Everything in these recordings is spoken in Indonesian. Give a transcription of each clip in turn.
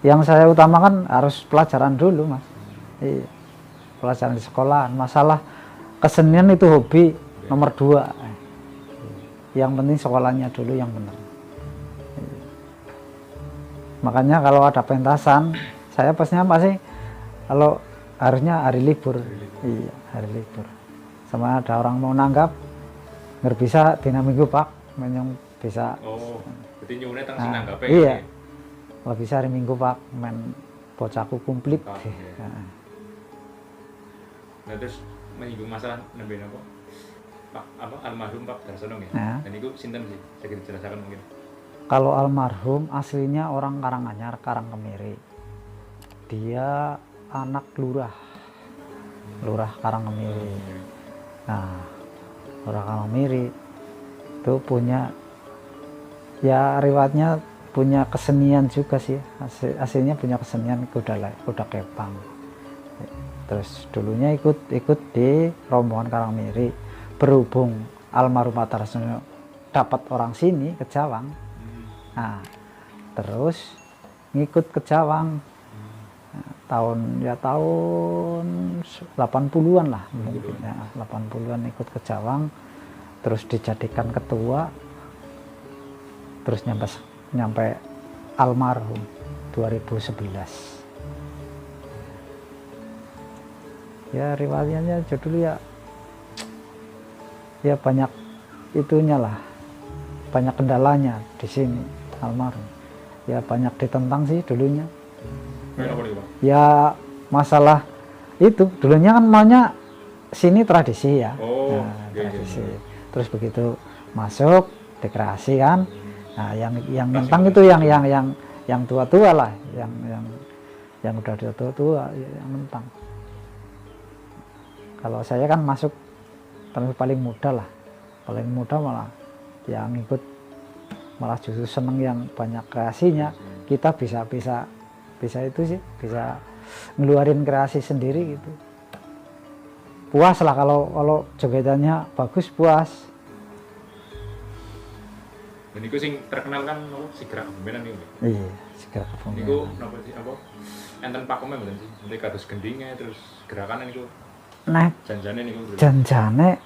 yang saya utamakan harus pelajaran dulu mas. Iya, pelajaran di sekolah. Masalah kesenian itu hobi nomor 2. Yang penting sekolahnya dulu yang benar. Makanya kalau ada pentasan, saya pasnya pasti kalau harusnya hari libur. Iya, hari libur. Sama ada orang mau nanggap, nggak bisa dina minggu pak, yang bisa. Oh, berarti nyuwunnya tang sing nanggape. Iya, kalau bisa hari minggu pak, main bocahku kumplit. Ya. Nah terus menyinggung masalah nembe napa? Pak apa almarhum Pak Darsono ya. Dan itu sinten sih? Saya dijelaskan mungkin. Kalau almarhum aslinya orang Karanganyar, Karangkemiri. Dia anak lurah Karangkemiri. Nah, lurah Karangkemiri itu punya ya riwayatnya punya kesenian juga sih. Aslinya punya kesenian kuda kepang. Terus dulunya ikut di rombongan Karangkemiri. Berhubung almarhum Pak Darsono dapat orang sini ke Jawang. Nah, terus ngikut ke Jawang. Tahun 80-an lah mungkin ya, 80-an ikut ke Jawang, terus dijadikan ketua, terus nyampe almarhum 2011. Ya riwayatnya judul ya banyak itunya lah, banyak kendalanya di sini almarhum. Ya banyak ditentang sih dulunya. Ya masalah itu dulunya kan maunya sini tradisi ya. Tradisi. Terus begitu masuk dekreasi kan. Nah, yang nentang itu yang tua-tua lah, yang udah tua-tua yang nentang. Kalau saya kan masuk paling muda lah. Paling muda malah yang ikut malah justru seneng yang banyak kreasinya. Kita bisa itu sih, bisa ngeluarin kreasi sendiri gitu. Puas lah kalau jogetannya bagus, puas. Dan itu sing terkenal kan si gerak kebumenan itu. Iya, si gerak kebumenan. Itu napa sih apa? Enten pakemnya mboten sih? Nanti kados gendingnya terus gerakannya niku. Nah, janjane niku. Janjane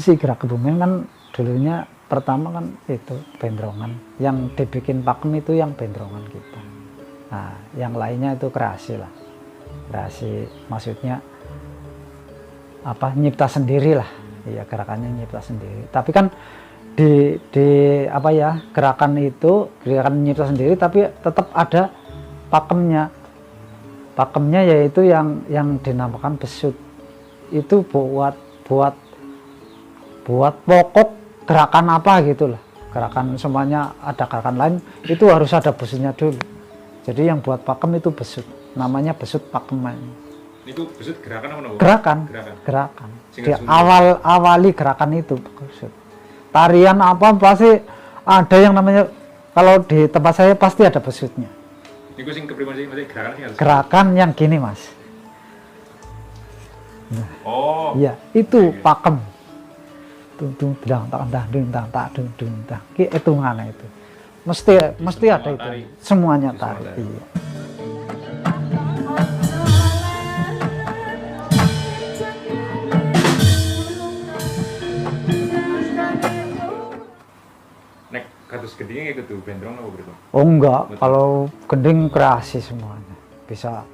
si gerak kebumenan kan dulunya pertama kan itu bendrongan. Yang dibikin pakem itu yang bendrongan kita. Nah, yang lainnya itu kreasi lah. Kreasi maksudnya apa? Nyipta sendiri lah. Iya, gerakannya nyipta sendiri. Tapi kan di apa ya? Gerakan nyipta sendiri tapi tetap ada pakemnya. Pakemnya yaitu yang dinamakan besut. Itu buat pokok gerakan apa gitu lah. Gerakan semuanya ada gerakan lain itu harus ada besutnya dulu. Jadi yang buat pakem itu besut, namanya besut pakeman. Itu besut gerakan apa? Gerakan. Di awali gerakan itu besut. Tarian apa pasti ada yang namanya, kalau di tempat saya pasti ada besutnya. Itu sing kepriman sih gerakan yang gini mas. Nah, iya itu pakem. Tung dang tak itu mana itu. Mesti ada itu. Semuanya tari. Iya. Nek kados gendingnya ikut tuh bendrong apa berapa? Oh enggak, kalau gending kreasi semuanya. Bisa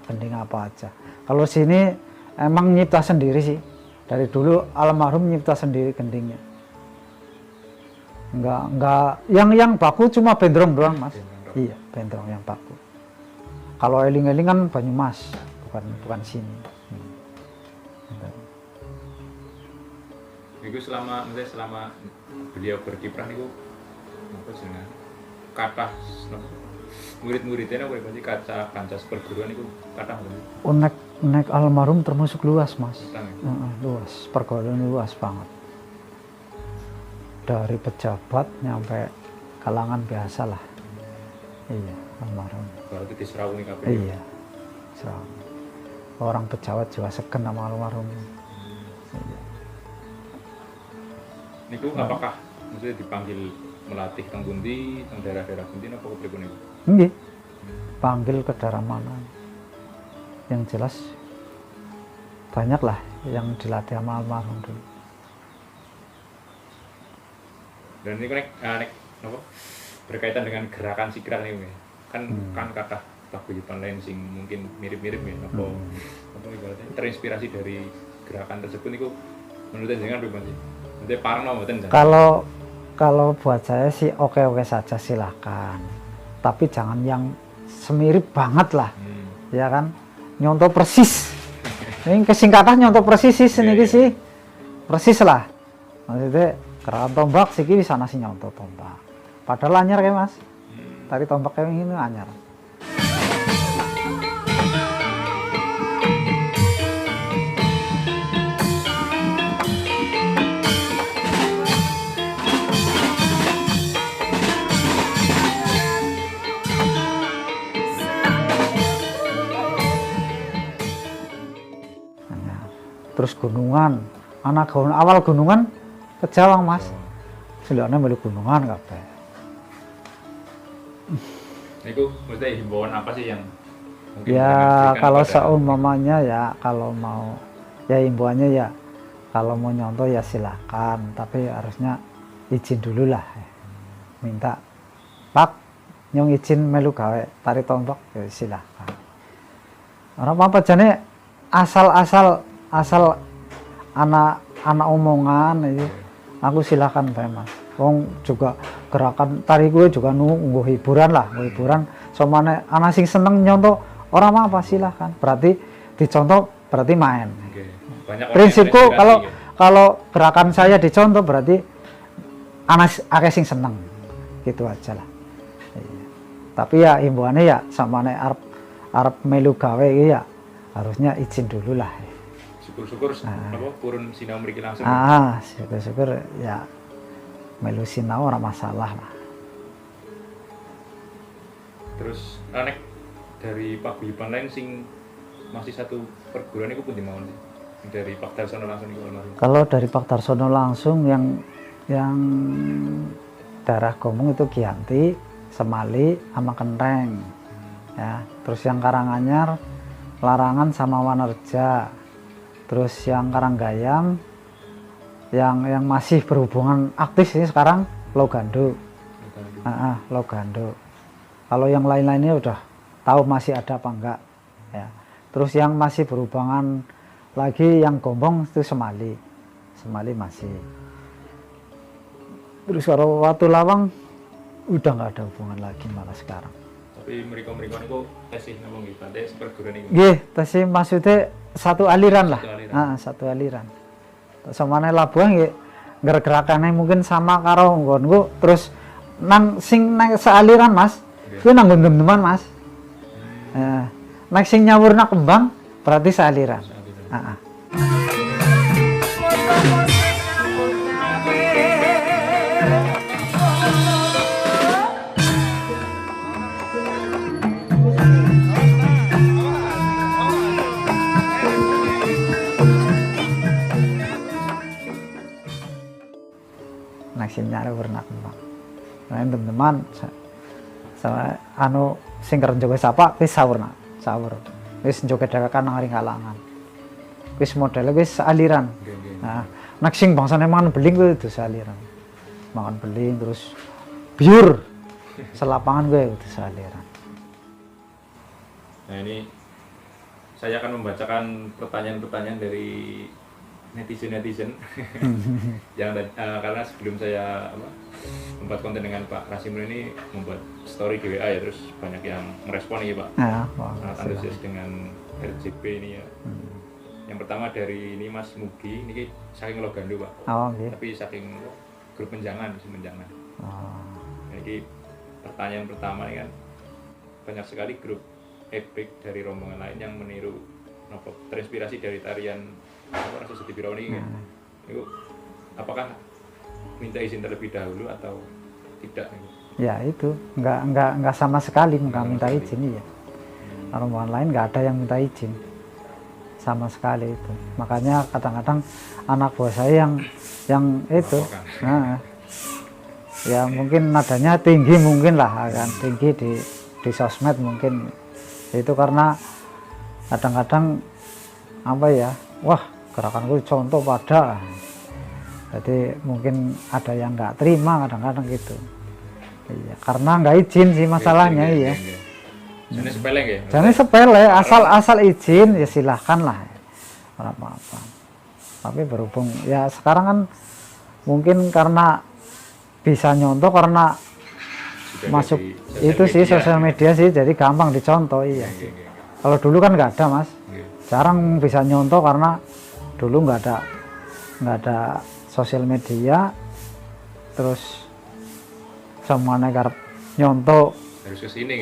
gending apa aja. Kalau sini emang nyipta sendiri sih. Dari dulu almarhum nyipta sendiri gendingnya. Enggak yang baku cuma bendrong doang mas. Iya, bendrong yang baku. Kalau eling-eling kan Banyumas, bukan sini. Itu selama beliau berkiprah niku apa jenenge? Kathah murid-muridnya apa sih kancah perguruan niku kathah mboten? Nek almarhum termasuk luas mas. Luas, pergaulan luas banget. Dari pejabat nyampe kalangan biasa lah. Iya, almarhum. Berarti disrawungi kabeh. Iya, serawung. Orang pejabat juga seken sama almarhum. Iya. Niku apakah maksudnya dipanggil melatih teng pundi, teng daerah-daerah pundi apa kepripun niku? Nggih. dipanggil ke daerah mana. Yang jelas banyak lah yang dilatih sama almarhum dulu. Dan ini nek apa? Berkaitan dengan gerakan sikrak nih, kan kata paguyuban lain sing mungkin mirip-mirip ya, apa ibaratnya terinspirasi dari gerakan tersebut itu menurut jenengan pribadi. Nanti parno mboten. Kalau buat saya sih oke-oke saja, silakan. Tapi jangan yang semirip banget lah. Ya kan? Nyontoh persis. Ini kesingkatan nyontoh persis sih seniki sih. Persis lah. Maksudnya gerakan tombak sih di sana sih nyontoh tombak. Padahal anyar kayak Mas. Tari tombak kayak ini anyar. Terus gunungan, awal gunungan ke Jawang Mas. Seloknya melu gunungan kabeh. Itu maksudnya himbauan apa sih yang mungkin ya kalau seumpamanya ya kalau mau ya himbauannya ya kalau mau nyontoh ya silakan, tapi harusnya izin dulu lah. Minta Pak nyong izin melu gawe tari tombak ya silakan. Orang apa jane asal anak omongan itu aku silakan Pak Mas. Wong juga gerakan tari gue juga nunggu hiburan lah, hiburan. Somane anak sing seneng nyontoh orang apa silahkan. Berarti dicontoh berarti main. Prinsipku kalau gerakan saya dicontoh berarti anak akeh sing seneng. Gitu aja lah. Iya. Tapi ya himbauannya ya samane arep melu gawe ya harusnya izin dulu lah. Syukur-syukur apa purun sinau mriki langsung. Syukur-syukur ya melu sinau ora masalah lah. Terus nek dari paguyuban lain sing masih satu perguruan itu pun dimawon sih. Dari Pak Darsono langsung niku almarhum. Kalau dari Pak Darsono langsung yang daerah Gomong itu Giyanti, Semali, sama Kenteng. Ya, terus yang Karanganyar, Larangan sama Wanerja. Terus yang Karanggayam yang masih berhubungan aktif sih sekarang Logando. Logando. Kalau yang lain-lainnya udah tahu masih ada apa enggak ya. Terus yang masih berhubungan lagi yang Gombong itu Semali masih. Terus kalau Watu Lawang udah nggak ada hubungan lagi malah sekarang. Tapi mereka itu tesih ngomong gitu, nanti perguruan itu. Nggih, tesih maksudnya satu aliran lah. Satu aliran. Samane Labuhan nggih gerak-gerakannya mungkin sama karo nggonku, terus nang sing nang sealiran Mas. Kuwi nang dem-deman Mas. Nek sing nyawurna kembang berarti sealiran. Nek sing nyawurna kembang. Nah, teman-teman sama sing keren joget sapa wis sawur wis joget dadakan nang ring kalangan wis modele wis aliran. Nah nek sing bangsane mangan beling kuwi itu aliran, mangan beling terus biur selapangan gue itu aliran. Nah ini saya akan membacakan pertanyaan-pertanyaan dari netizen yang karena sebelum saya membuat konten dengan Pak Rasimul ini membuat story di WA ya, terus banyak yang merespon ya Pak. Sangat antusias dengan RJP ini ya. Yang pertama dari ini Mas Mugi, ini saking Logando Pak. Tapi saking grup Menjangan. Jadi pertanyaan pertama ini kan banyak sekali grup epic dari rombongan lain yang meniru terinspirasi dari tarian Rasa Sedih Pirawan ini. Itu apakah minta izin terlebih dahulu atau tidak? Ya itu nggak sama sekali minta izin ya. Rombongan lain nggak ada yang minta izin sama sekali itu. Makanya kadang-kadang anak buah saya yang itu, ya mungkin nadanya tinggi mungkin lah, akan tinggi di sosmed mungkin itu karena kadang-kadang apa ya, wah gerakanku contoh pada, jadi mungkin ada yang nggak terima kadang-kadang gitu. Iya, karena nggak izin sih masalahnya. Iya. Jadi sepele ya? Jadi sepele, asal izin ya silahkan lah, ora apa-apa. Tapi berhubung ya sekarang kan mungkin karena bisa nyontoh karena Sudah masuk dari itu sih sosial media sih, jadi gampang dicontoh. Iya. Kalau dulu kan nggak ada mas, jarang bisa nyontoh karena dulu nggak ada sosial media, terus semua negara nyontoh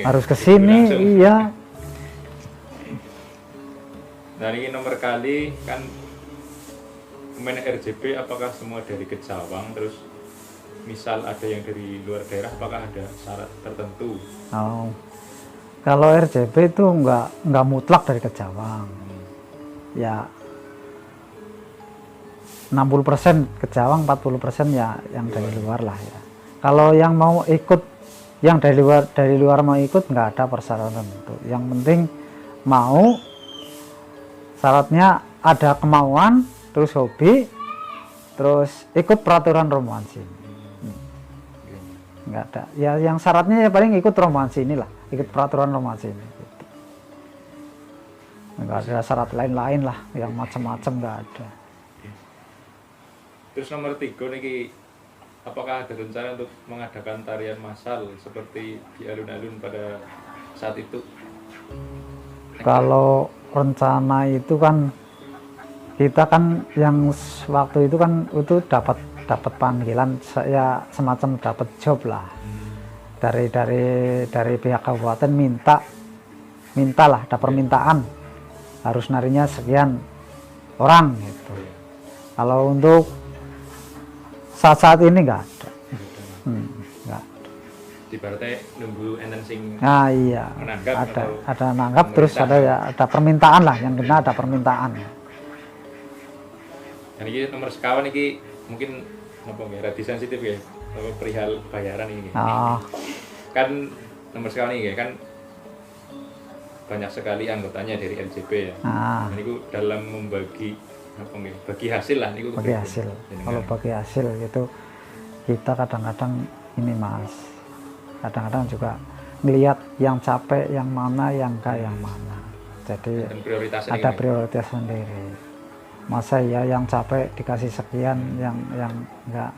harus kesini, iya. Nah ini nomor kali kan pemain RJP apakah semua dari Kejawang, terus misal ada yang dari luar daerah apakah ada syarat tertentu? Oh, kalau RJP itu nggak mutlak dari Kejawang, ya 60% Kejawang, 40% ya yang dari luar lah ya. Kalau yang mau ikut, yang dari luar mau ikut nggak ada persyaratan tertentu. Yang penting mau, syaratnya ada kemauan, terus hobi, terus ikut peraturan rombongan sini. Nggak ada. Ya yang syaratnya ya paling ikut rombongan sini lah, ikut peraturan rombongan sini. Gitu. Nggak ada syarat lain-lain lah, yang macam-macam nggak ada. Terus nomor 3 nih, apakah ada rencana untuk mengadakan tarian massal seperti di alun-alun pada saat itu? Kalau rencana itu kan kita kan yang waktu itu kan itu dapat panggilan, saya semacam dapat job lah dari pihak kabupaten, minta lah, ada permintaan harus narinya sekian orang gitu. Kalau untuk saat ini nggak ada. Nggak. Ibaratnya nunggu enten sing Iya, menanggap ada nanggap, terus ada permintaan lah, yang kena ada permintaan. Dan ini nomor sekawan ini mungkin apa ya, rada sensitif ya, apa perihal bayaran ini. Oh. Kan nomor sekawan ini kan banyak sekali anggotanya dari LJP ya. Dan itu dalam membagi apa nih, bagi hasil lah niku. Bagi hasil. Kalau bagi hasil gitu kita kadang-kadang ini mas, kadang-kadang juga melihat yang capek yang mana, yang enggak yang mana. Jadi ada prioritas sendiri. Masa ya yang capek dikasih sekian, yang enggak.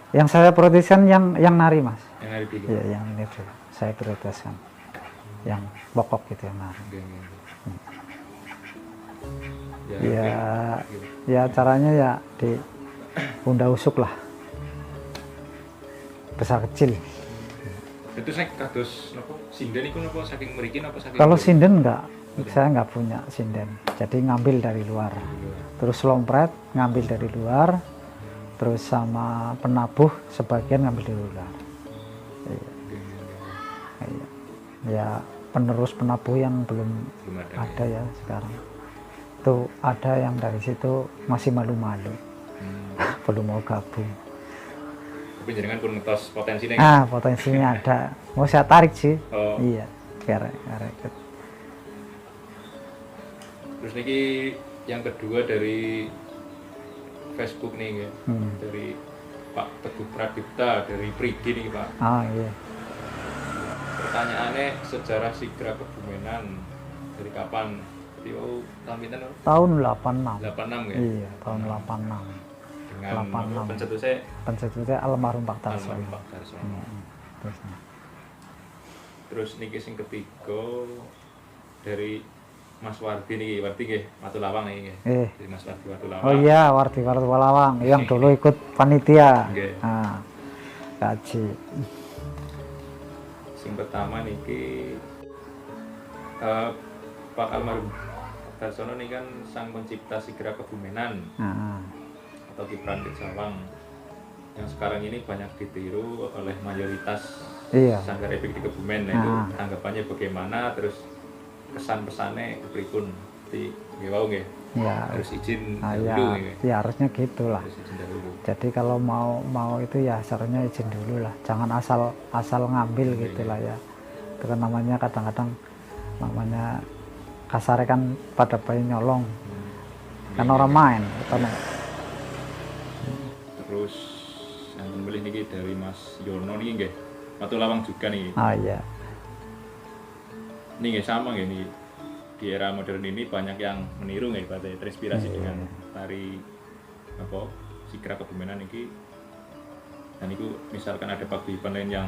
Yang saya prioritaskan yang nari mas. Yang nari dulu. Ya, yang ini dulu. Saya prioritaskan. Yang pokok gitu yang nari. Ya caranya ya di unda usuk lah, besar kecil. Itu saya kados nopo sinden itu nopo saking mriki nopo saking. Kalau sinden enggak, saya nggak punya sinden, jadi ngambil dari luar. Terus lompret ngambil dari luar, terus sama penabuh sebagian ngambil dari luar. Iya. Ya penerus penabuh yang belum ada ya sekarang. Itu ada yang dari situ masih malu-malu, belum mau gabung. Tapi jenengan pun ngetos potensinya. Potensinya ada, mau saya tarik sih. Oh. Iya, biar Terus niki yang kedua dari Facebook nih ya, dari Pak Teguh Pradipta dari Prigi nih Pak. Iya. Pertanyaannya, sejarah Sigra Kebumenan dari kapan? Tahun 86. 86 ya? Iya, tahun 86. Dengan pencetusnya almarhum Pak Tarso. Terus niki sing ketiga dari Mas Wardi nih, Wardi nggih, Watulawang nih nggih. Dari Mas Wardi Watulawang. Oh iya, Wardi Watulawang yang dulu ikut panitia. Kaji. Sing pertama niki Pak almarhum Darsono ini kan sang pencipta Sigra Kebumenan atau Kipran Kejawang yang sekarang ini banyak ditiru oleh mayoritas Sanggar Epik di Kebumen. Nah itu tanggapannya bagaimana, terus kesan-pesannya kepripun di Gewau nggih? Ya, harus izin dulu ya harusnya gitulah. Jadi kalau mau itu ya seharusnya izin dulu lah, jangan asal ngambil gitulah ya. itu kan namanya kadang-kadang namanya kasarnya kan pada bayi nyolong kan orang main katanya. Terus yang pembeli niki dari Mas Yono niki nggih Watu Lawang juga nih. Iya. Ini nggih sama nggih nih di era modern ini banyak yang meniru nggih berarti terinspirasi dengan tari apa Sikra Kebumenan niki. Dan itu misalkan ada paguyuban lain yang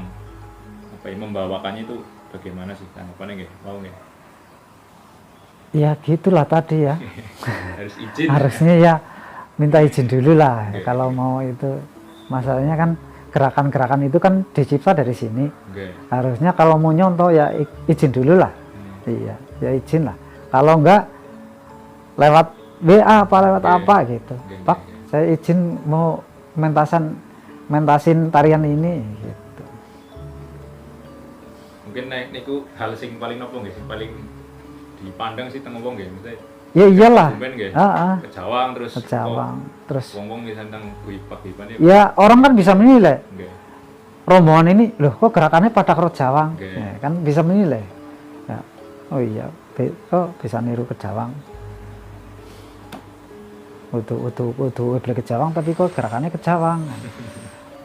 apa ya, membawakannya itu bagaimana sih tanggapannya nggih? Mau nggih? Ya gitulah tadi ya. Harus izin. Harusnya ya minta izin dulu lah kalau mau itu. Masalahnya kan gerakan-gerakan itu kan dicipta dari sini. Harusnya kalau mau nyontoh ya izin dulu lah. Iya, ya izin lah. Kalau enggak lewat WA apa lewat apa gitu. Pak, saya izin mau mentasin tarian ini gitu. Mungkin naik niku hal sing paling nopo nggih, sing paling dipandang sih teng wong nggih, maksudnya ya iyalah. Ke Jawang terus. Ke Jawang terus. Wong-wong nggih tentang guyuban ya orang kan bisa menilai. Rombongan ini loh kok gerakannya pada ke Jawang. Ya, kan bisa menilai. Ya. Oh iya, kok bisa niru ke Jawang. Udah ke Jawang tapi kok gerakannya ke Jawang.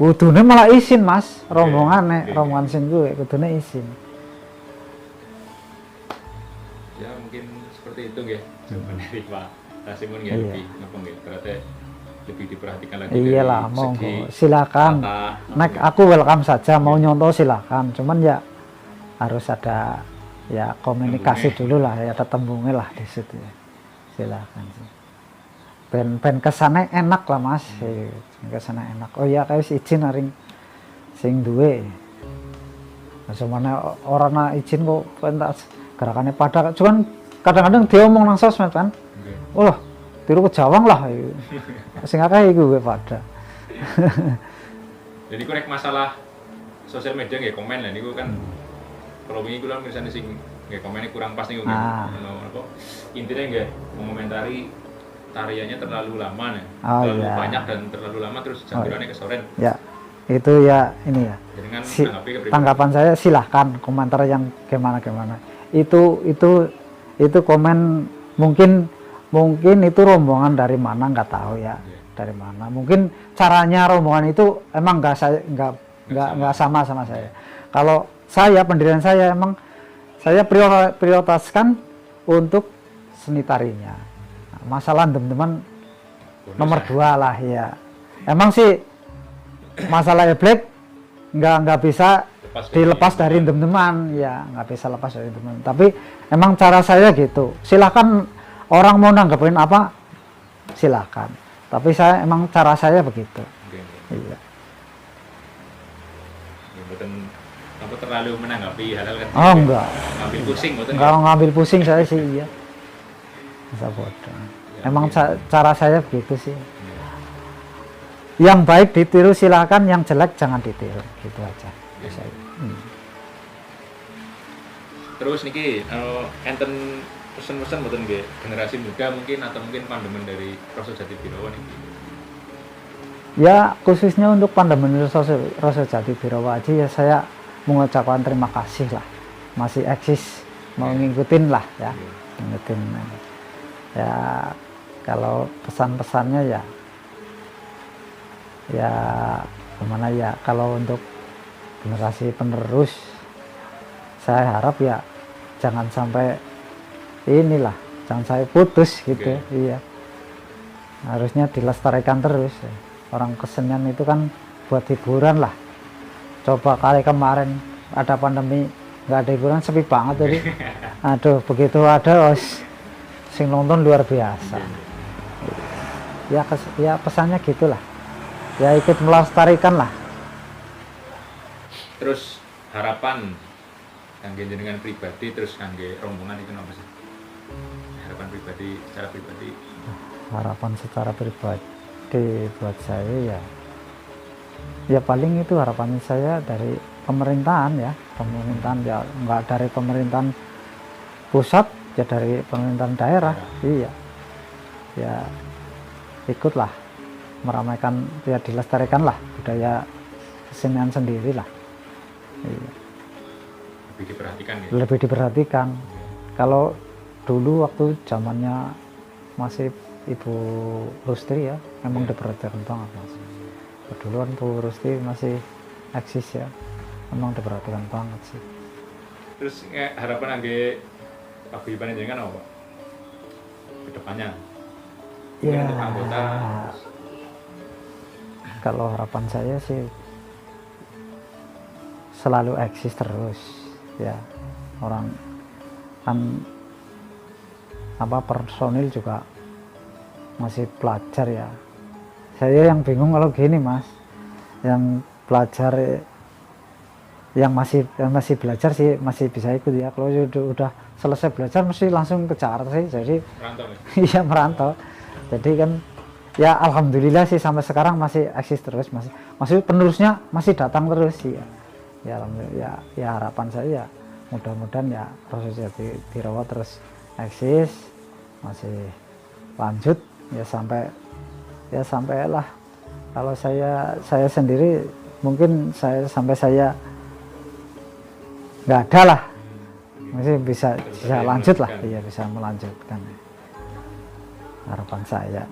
Kudune malah izin Mas, rombongan sing gue kudune izin. Ya mungkin seperti itu nggih. Jawaban dari Pak Tasimun nggih lebih napa nggih berarti lebih diperhatikan lagi. Iyalah, monggo silakan. Nek aku welcome saja mau nyontoh silakan. Cuman ya harus ada ya komunikasi dulu lah, ya ada tembungnya lah di situ ya. Silakan sih. Ben kesana enak lah Mas. Kesana enak. Oh iya kayak izin aring sing duwe. Semuanya orang izin kok pentas gerakannya pada. Cuman kadang-kadang dia omong nang sosmed kan. Oh, tiru ke Jawang lah. Sing akeh iku pada. Jadi korek masalah sosial media nggih komen lah niku kan. Kalau wingi kula mirsani sing nggih komennya kurang pas niku nggih. Apa intine nggih mengomentari tariannya terlalu lama nih. Terlalu banyak dan terlalu lama terus jamburannya kesoren. Ya. Itu ya ini ya. Tanggapan saya silahkan komentar yang gimana. Itu komen mungkin itu rombongan dari mana nggak tahu ya. Dari mana. Mungkin caranya rombongan itu emang nggak sama saya. Kalau saya pendirian saya emang saya prioritaskan untuk seni tarinya. Nah, masalah dem-deman nomor 2 lah ya. Emang sih masalah eblek nggak bisa dilepas dari dem-deman ya, nggak bisa lepas dari dem-deman. Tapi emang cara saya gitu. Silakan orang mau nanggepin apa silakan. Tapi saya emang cara saya begitu. Iya. Apa terlalu menanggapi hal-hal kan? Oh enggak. Ngambil pusing betul. Enggak ngambil pusing saya sih iya. Masa bodoh. Emang cara saya begitu sih. Yang baik ditiru silakan, yang jelek jangan ditiru, gitu aja. Terus niki enten pesen-pesen mboten nggih generasi muda mungkin atau mungkin pandemen dari Rasa Jati Birawa niki. Ya khususnya untuk pandemen Rasa Jati Birawa aja ya saya mengucapkan terima kasih lah masih eksis mau ngikutin lah ya ngikutin ya kalau pesan-pesannya ya gimana ya kalau untuk generasi penerus saya harap ya jangan sampai inilah jangan sampai putus gitu. Iya harusnya dilestarikan terus ya. Orang kesenian itu kan buat hiburan lah. Coba kali kemarin ada pandemi nggak ada hiburan sepi banget jadi aduh begitu ada sing nonton luar biasa ya pesannya gitulah ya ikut melestarikan lah. Terus harapan kangge jenengan pribadi terus kangge rombongan itu apa sih harapan pribadi secara pribadi buat saya ya paling itu harapan saya dari pemerintahan ya nggak dari pemerintahan pusat ya dari pemerintahan daerah. Iya ya ikutlah meramaikan ya dilestarikan lah budaya kesenian sendiri lah. Iya. lebih diperhatikan ya. lebih diperhatikan. Kalau dulu waktu zamannya masih Ibu Rustri ya, memang diperhatikan banget Mas. Dulu kan Bu Rustri masih eksis ya, memang diperhatikan banget sih. Terus harapan angge paguyuban jenengan apa Pak? Kedepannya? Mungkin Ya, untuk anggota. kalau harapan saya sih selalu eksis terus ya, orang kan personil juga masih pelajar ya. Saya yang bingung kalau gini Mas, yang pelajar yang masih belajar sih masih bisa ikut ya. Kalau udah selesai belajar mesti langsung ke Jakarta sih, jadi Merantau ya? iya merantau. Jadi kan ya alhamdulillah sih sampai sekarang masih eksis terus, masih penerusnya masih datang terus sih ya. Ya alhamdulillah ya harapan saya ya mudah-mudahan ya proses dirawat terus eksis, masih lanjut ya sampailah. Kalau saya sendiri mungkin sampai saya nggak ada lah, masih bisa lanjut lah, iya bisa melanjutkan, harapan saya.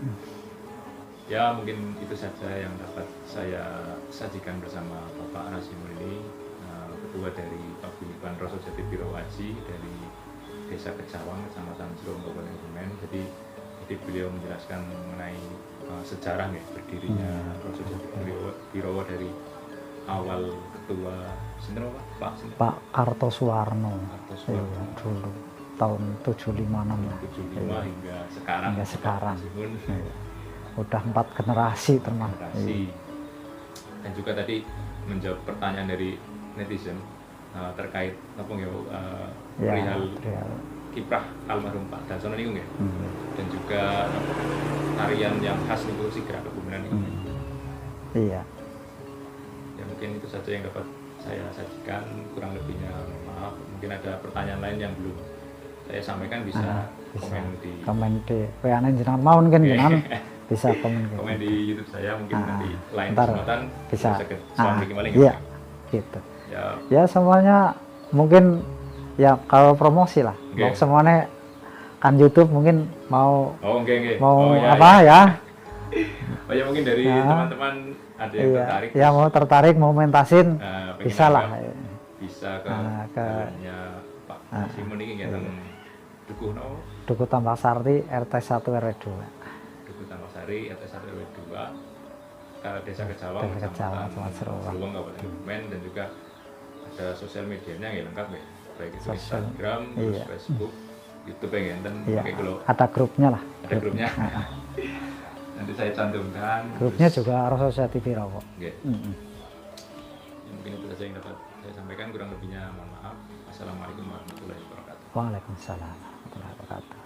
Ya mungkin itu saja yang dapat saya sajikan bersama Bapak Narasumber ini, ketua dari Paguyuban Roso Jati Piro Aji dari Desa Kecawang, Kecamatan Jero, Kabupaten Kebumen. Jadi beliau menjelaskan mengenai sejarah ya, berdirinya Roso Jati Piro dari awal ketua Pak Kartosuwarno. Iya, dulu tahun 75 hingga sekarang. Iya. Udah 4 generasi teman. Iya. Dan juga tadi menjawab pertanyaan dari netizen terkait perihal kiprah almarhum Pak Darsono niku nggih. Dan juga tarian yang khas niku Sigra Kebumenan niku. Iya. Ya mungkin itu saja yang dapat saya sajikan, kurang lebihnya maaf. Mungkin ada pertanyaan lain yang belum saya sampaikan, bisa komen di WA jenengan mau mungkin jenengan bisa komen di YouTube saya, mungkin nanti lain kesempatan bisa iya gitu ya semuanya mungkin ya. Kalau promosi lah mau semuanya kan YouTube mungkin mau ya oh ya mungkin dari teman-teman ada yang tertarik ya, mau tertarik mau mentasin bisa lah, bisa ke Pak Simon ini nggih Duku Tambak Sari RT 1 RW 2. Duku Tambak Sari RT 1 RW 2 Desa Kecawang, Kecamatan Seruang, Kabupaten Kebumen. Dan juga ada sosial medianya yang lengkap ya, baik itu Instagram, Facebook, YouTube yang enten. Ada grupnya lah. Ada grupnya. Nanti saya cantumkan. Grupnya juga Roso Jati Piro kok. Mungkin itu saja yang dapat saya sampaikan, kurang lebihnya mohon maaf. Assalamualaikum warahmatullahi wabarakatuh. Waalaikumsalam warahmatullahi wabarakatuh.